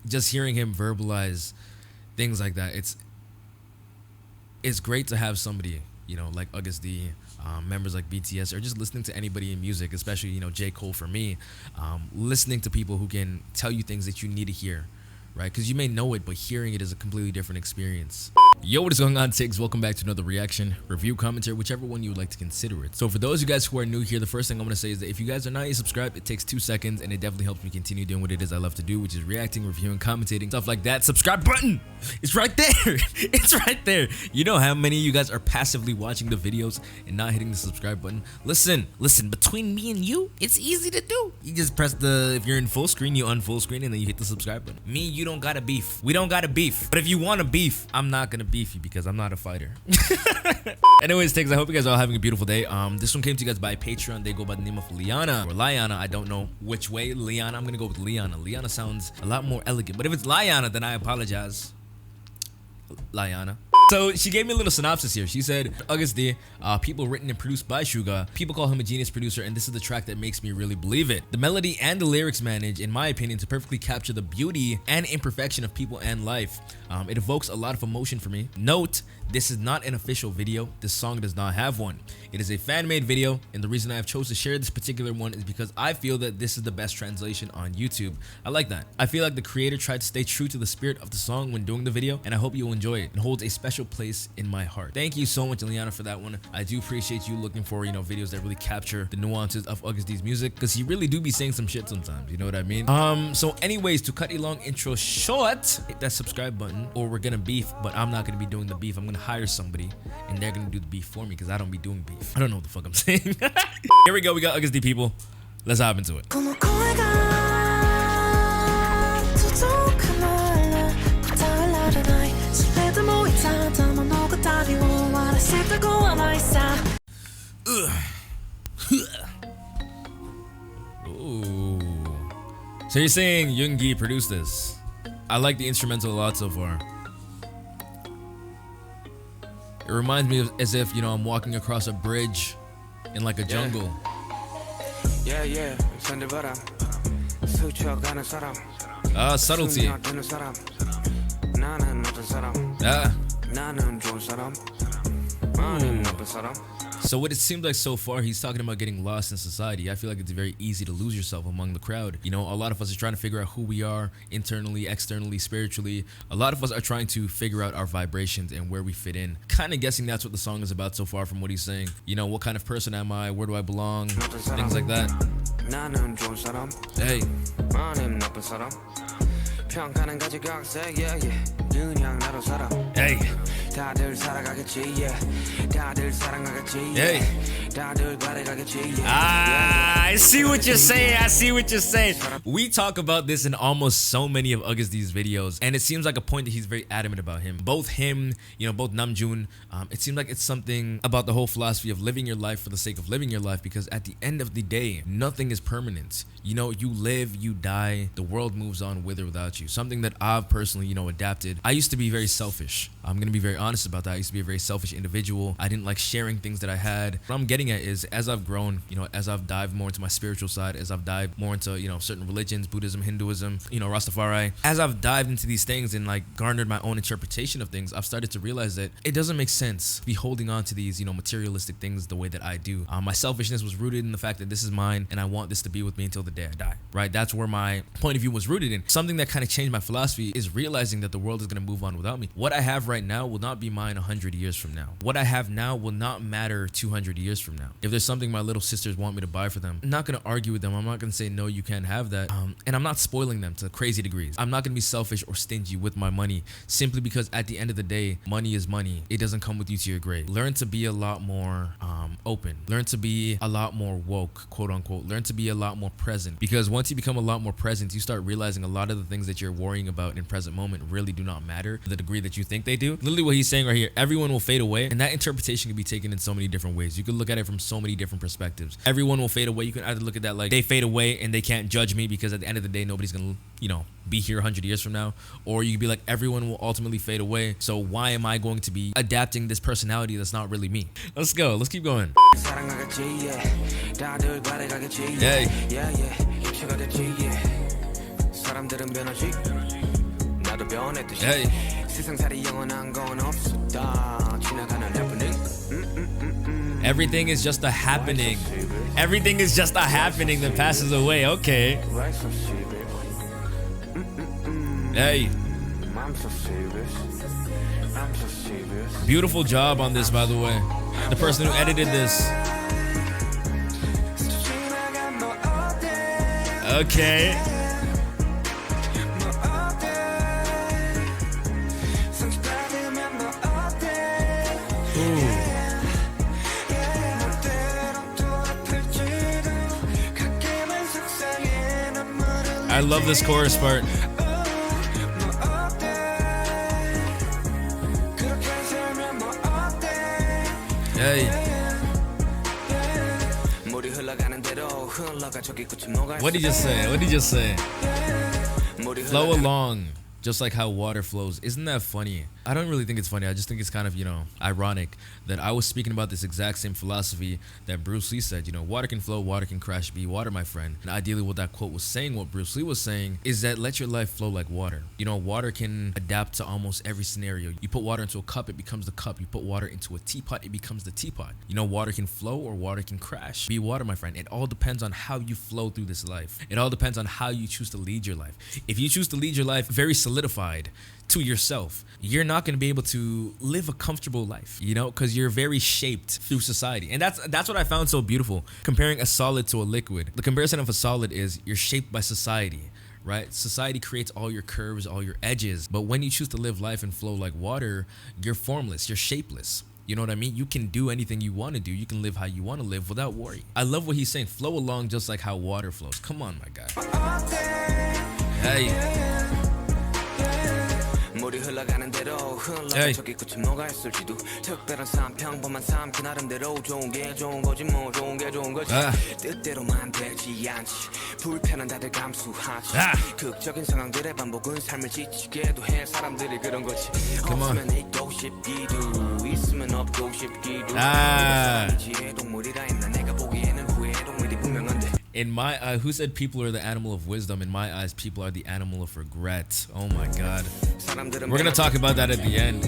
just hearing him verbalize things like that, it's great to have somebody, like Agust 𝗦𝗣𝗢𝗥𝗧, members like BTS, or just listening to anybody in music, especially, J. Cole for me, listening to people who can tell you things that you need to hear, right? Because you may know it, but hearing it is a completely different experience. Yo, what is going on, Tiggs? Welcome back to another reaction, review, commentary, whichever one you would like to consider it. So for those of you guys who are new here, the first thing I'm going to say is that if you guys are not yet subscribed, it takes 2 seconds, and it definitely helps me continue doing what it is I love to do, which is reacting, reviewing, commentating, stuff like that. Subscribe button! It's right there! It's right there! You know how many of you guys are passively watching the videos and not hitting the subscribe button? Listen, between me and you, it's easy to do. You just press if you're in full screen, you unfull screen, and then you hit the subscribe button. Me, you don't gotta beef. We don't gotta beef. But if you wanna beef, I'm not gonna beef you because I'm not a fighter. Anyways, Tiggs, I hope you guys are all having a beautiful day. This one came to you guys by Patreon. They go by the name of Liana or Liana. I don't know which way. Liana, I'm gonna go with Liana. Liana sounds a lot more elegant, but if it's Liana, then I apologize. Liana. So she gave me a little synopsis here. She said, Agust 𝗦𝗣𝗢𝗥𝗧, people written and produced by 𝗏𝗏. People call him a genius producer, and this is the track that makes me really believe it. The melody and the lyrics manage, in my opinion, to perfectly capture the beauty and imperfection of people and life. It evokes a lot of emotion for me. Note, this is not an official video. This song does not have one. It is a fan-made video, and the reason I have chose to share this particular one is because I feel that this is the best translation on YouTube. I like that. I feel like the creator tried to stay true to the spirit of the song when doing the video, and I hope you will enjoy it. It holds a special place in my heart. Thank you so much, Liana, for that one. I do appreciate you looking for, videos that really capture the nuances of Agust 𝗦𝗣𝗢𝗥𝗧's music, because he really do be saying some shit sometimes, you know what I mean? So anyways, to cut a long intro short, hit that subscribe button, or we're gonna beef, but I'm not gonna be doing the beef. I'm gonna hire somebody, and they're gonna do the beef for me, because I don't be doing beef. I don't know what the fuck I'm saying. Here we go, we got Agust 𝗦𝗦𝗢𝗥𝗧, people. Let's hop into it. Ooh. So you're saying 𝗏𝗏𝗧𝗏𝗏𝗧 produced this? I like the instrumental a lot so far. It reminds me of as if, I'm walking across a bridge in like a jungle. Subtlety. So what it seems like so far, he's talking about getting lost in society. I feel like it's very easy to lose yourself among the crowd. A lot of us are trying to figure out who we are internally, externally, spiritually. A lot of us are trying to figure out our vibrations and where we fit in. Kind of guessing that's what the song is about so far from what he's saying. What kind of person am I? Where do I belong? Things like that. Hey. Hey. Hey. I see what you're saying. I see what you're saying. We talk about this in almost so many of Agust 𝗦𝗣𝗢𝗥𝗧's videos, and it seems like a point that he's very adamant about him. Both him, both Namjoon. It seems like it's something about the whole philosophy of living your life for the sake of living your life, because at the end of the day, nothing is permanent. You live, you die, the world moves on with or without you. Something that I've personally, adapted. I used to be very selfish. I'm gonna be very honest about that. I used to be a very selfish individual. I didn't like sharing things that I had. What I'm getting at is, as I've grown, as I've dived more into my spiritual side, as I've dived more into, certain religions, Buddhism, Hinduism, Rastafari, as I've dived into these things and garnered my own interpretation of things, I've started to realize that it doesn't make sense to be holding on to these, materialistic things the way that I do. My selfishness was rooted in the fact that this is mine and I want this to be with me until the day I die, right? That's where my point of view was rooted in. Something that kind of changed my philosophy is realizing that the world is going to move on without me. What I have right now will not be mine 100 years from now. What I have now will not matter 200 years from now. If there's something my little sisters want me to buy for them, I'm not going to argue with them. I'm not going to say, no, you can't have that. And I'm not spoiling them to crazy degrees. I'm not going to be selfish or stingy with my money, simply because at the end of the day, money is money. It doesn't come with you to your grave. Learn to be a lot more open. Learn to be a lot more woke, quote unquote. Learn to be a lot more present, because once you become a lot more present, you start realizing a lot of the things that you're worrying about in present moment really do not matter to the degree that you think they do. Literally what he's saying right here, everyone will fade away, and that interpretation can be taken in so many different ways. You can look at it from so many different perspectives. Everyone will fade away. You can either look at that like they fade away and they can't judge me because at the end of the day, nobody's gonna, be here 100 years from now. Or you could be like, everyone will ultimately fade away, so why am I going to be adapting this personality that's not really me? Let's go. Let's keep going. Hey. Hey. Everything is just a happening. Everything is just a happening that passes away. Okay. Hey. Beautiful job on this, by the way. The person who edited this. Okay. Ooh. I love this chorus part. Hey. What did he just say? What did he just say? Flow along, just like how water flows. Isn't that funny? I don't really think it's funny. I just think it's kind of, ironic that I was speaking about this exact same philosophy that Bruce Lee said, water can flow, water can crash, be water, my friend. And ideally what that quote was saying, what Bruce Lee was saying, is that let your life flow like water. Water can adapt to almost every scenario. You put water into a cup, it becomes the cup. You put water into a teapot, it becomes the teapot. Water can flow or water can crash. Be water, my friend. It all depends on how you flow through this life. It all depends on how you choose to lead your life. If you choose to lead your life very solidified to yourself, you're not going to be able to live a comfortable life, because you're very shaped through society. And that's what I found so beautiful, comparing a solid to a liquid. The comparison of a solid is you're shaped by society, right? Society creates all your curves, all your edges. But when you choose to live life and flow like water, you're formless, you're shapeless. You know what I mean? You can do anything you want to do. You can live how you want to live without worry. I love what he's saying. Flow along just like how water flows. Come on, my guy. Hey. Hey. Come on. In my eye, who said people are the animal of wisdom? In my eyes, people are the animal of regret. Oh my God. We're gonna talk about that at the end.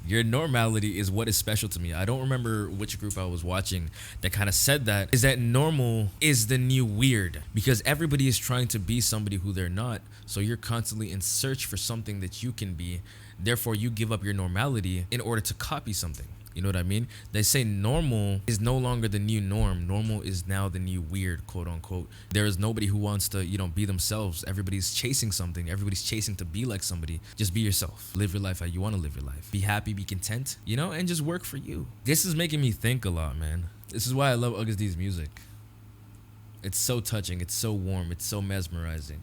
Your normality is what is special to me. I don't remember which group I was watching that kind of said that, is that normal is the new weird, because everybody is trying to be somebody who they're not. So you're constantly in search for something that you can be. Therefore, you give up your normality in order to copy something. You know what I mean? They say normal is no longer the new norm. Normal is now the new weird, quote unquote. There is nobody who wants to, be themselves. Everybody's chasing something. Everybody's chasing to be like somebody. Just be yourself. Live your life how you want to live your life. Be happy, be content, and just work for you. This is making me think a lot, man. This is why I love Agust's music. It's so touching. It's so warm. It's so mesmerizing.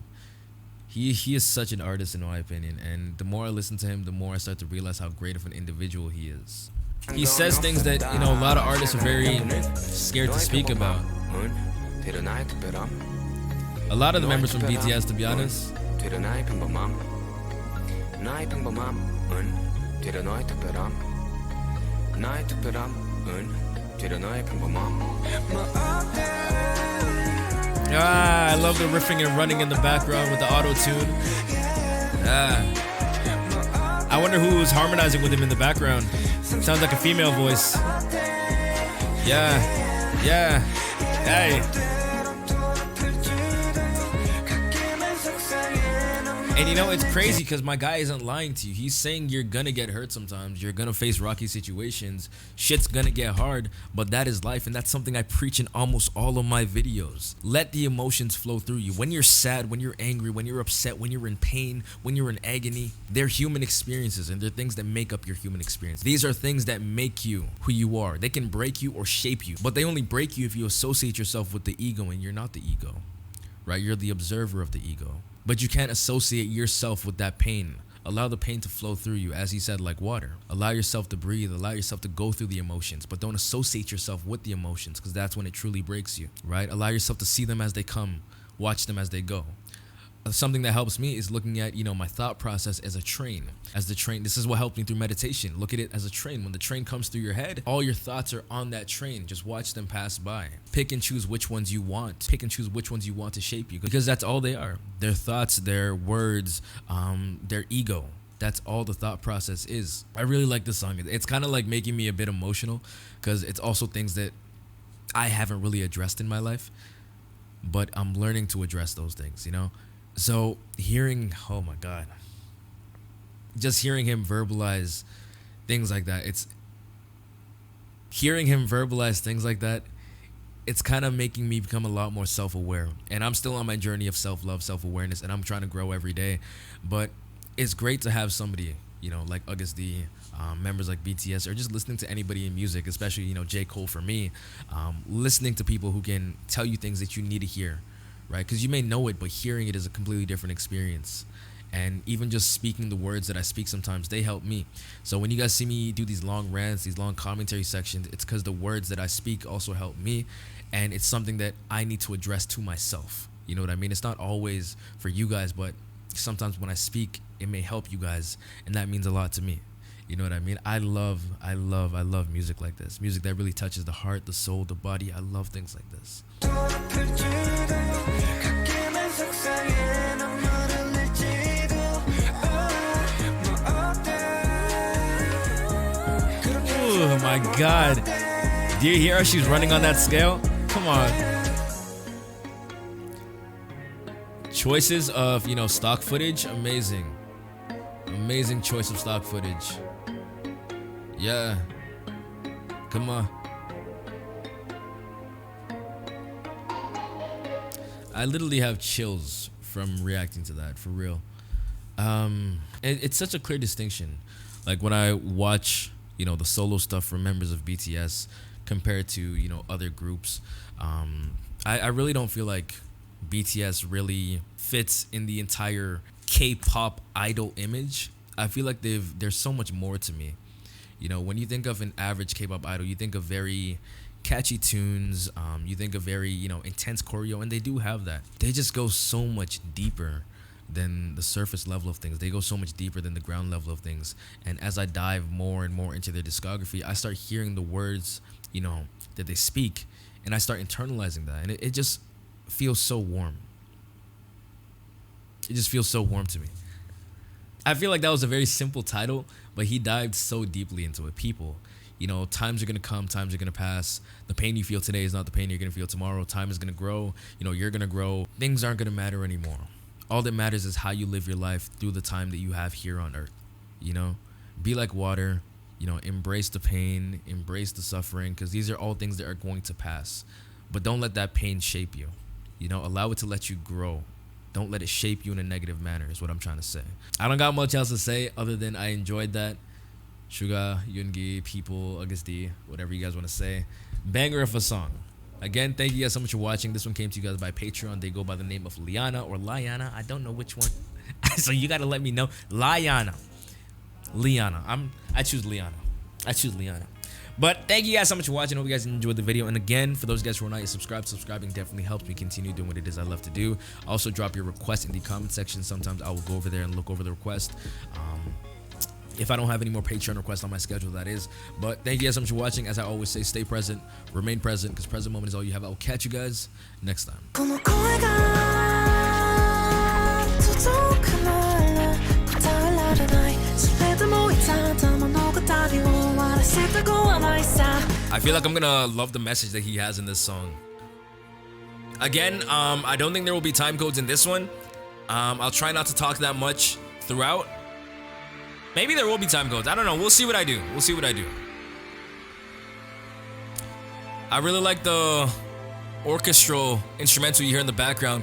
He is such an artist in my opinion. And the more I listen to him, the more I start to realize how great of an individual he is. He says things that, a lot of artists are very scared to speak about. A lot of the members from BTS, to be honest. I love the riffing and running in the background with the auto-tune. I wonder who was harmonizing with him in the background. Sounds like a female voice. Yeah. Hey. And it's crazy because my guy isn't lying to you. He's saying you're gonna get hurt sometimes. You're gonna face rocky situations. Shit's gonna get hard, but that is life. And that's something I preach in almost all of my videos. Let the emotions flow through you. When you're sad, when you're angry, when you're upset, when you're in pain, when you're in agony, they're human experiences and they're things that make up your human experience. These are things that make you who you are. They can break you or shape you, but they only break you if you associate yourself with the ego, and you're not the ego, right? You're the observer of the ego. But you can't associate yourself with that pain. Allow the pain to flow through you, as he said, like water. Allow yourself to breathe. Allow yourself to go through the emotions, but don't associate yourself with the emotions, because that's when it truly breaks you, right? Allow yourself to see them as they come. Watch them as they go. something that helps me is looking at, my thought process as a train. As the train, this is what helped me through meditation. Look at it as a train. When the train comes through your head, all your thoughts are on that train. Just watch them pass by. Pick and choose which ones you want. Pick and choose which ones you want to shape you, because that's all they are. Their thoughts, their words, their ego. That's all the thought process is. I really like this song. It's kind of like making me a bit emotional, because it's also things that I haven't really addressed in my life, but I'm learning to address those things, So hearing, oh my God, just hearing him verbalize things like that, it's kind of making me become a lot more self-aware. And I'm still on my journey of self-love, self-awareness, and I'm trying to grow every day. But it's great to have somebody, like 𝗦𝗘𝗧𝗨𝗣𝗢, members like BTS, or just listening to anybody in music, especially, 𝗦𝗘𝗧𝗨𝗣 for me, listening to people who can tell you things that you need to hear. Right? Because you may know it, but hearing it is a completely different experience. And even just speaking the words that I speak sometimes, they help me. So when you guys see me do these long rants, these long commentary sections, it's because the words that I speak also help me. And it's something that I need to address to myself. You know what I mean? It's not always for you guys, but sometimes when I speak, it may help you guys. And that means a lot to me. You know what I mean? I love music like this. Music that really touches the heart, the soul, the body. I love things like this. Oh my God. Do you hear her? She's running on that scale. Come on. Choices of, stock footage. Amazing. Amazing choice of stock footage. Yeah. Come on. I literally have chills from reacting to that, for real. It's such a clear distinction. Like when I watch, the solo stuff from members of BTS compared to, other groups, I really don't feel like BTS really fits in the entire K-pop idol image. I feel like there's so much more to me. When you think of an average K-pop idol, you think of very catchy tunes, you think of very, intense choreo, and they do have that. They just go so much deeper than the surface level of things. They go so much deeper than the ground level of things. And as I dive more and more into their discography, I start hearing the words, that they speak, and I start internalizing that. And it just feels so warm. It just feels so warm to me. I feel like that was a very simple title, but he dived so deeply into it. People, times are going to come, times are going to pass. The pain you feel today is not the pain you're going to feel tomorrow. Time is going to grow. You're going to grow. Things aren't going to matter anymore. All that matters is how you live your life through the time that you have here on earth. Be like water, embrace the pain, embrace the suffering, because these are all things that are going to pass. But don't let that pain shape you. Allow it to let you grow. Don't let it shape you in a negative manner is what I'm trying to say. I don't got much else to say other than I enjoyed that. Suga, Yoongi, people, 𝗦𝗧𝗨𝗣𝗢, whatever you guys want to say. Banger of a song. Again, thank you guys so much for watching. This one came to you guys by Patreon. They go by the name of Liana or Liana. I don't know which one. So you got to let me know. Liana. I choose Liana. But thank you guys so much for watching. Hope you guys enjoyed the video. And again, for those guys who are not yet subscribed, subscribing definitely helps me continue doing what it is I love to do. Also, drop your requests in the comment section. Sometimes I will go over there and look over the request. If I don't have any more Patreon requests on my schedule, that is. But thank you guys so much for watching. As I always say, stay present, remain present, because present moment is all you have. I will catch you guys next time. I feel like I'm gonna love the message that he has in this song. Again, I don't think there will be time codes in this one. I'll try not to talk that much throughout. Maybe there will be time codes. I don't know. We'll see what I do. I really like the orchestral instrumental you hear in the background.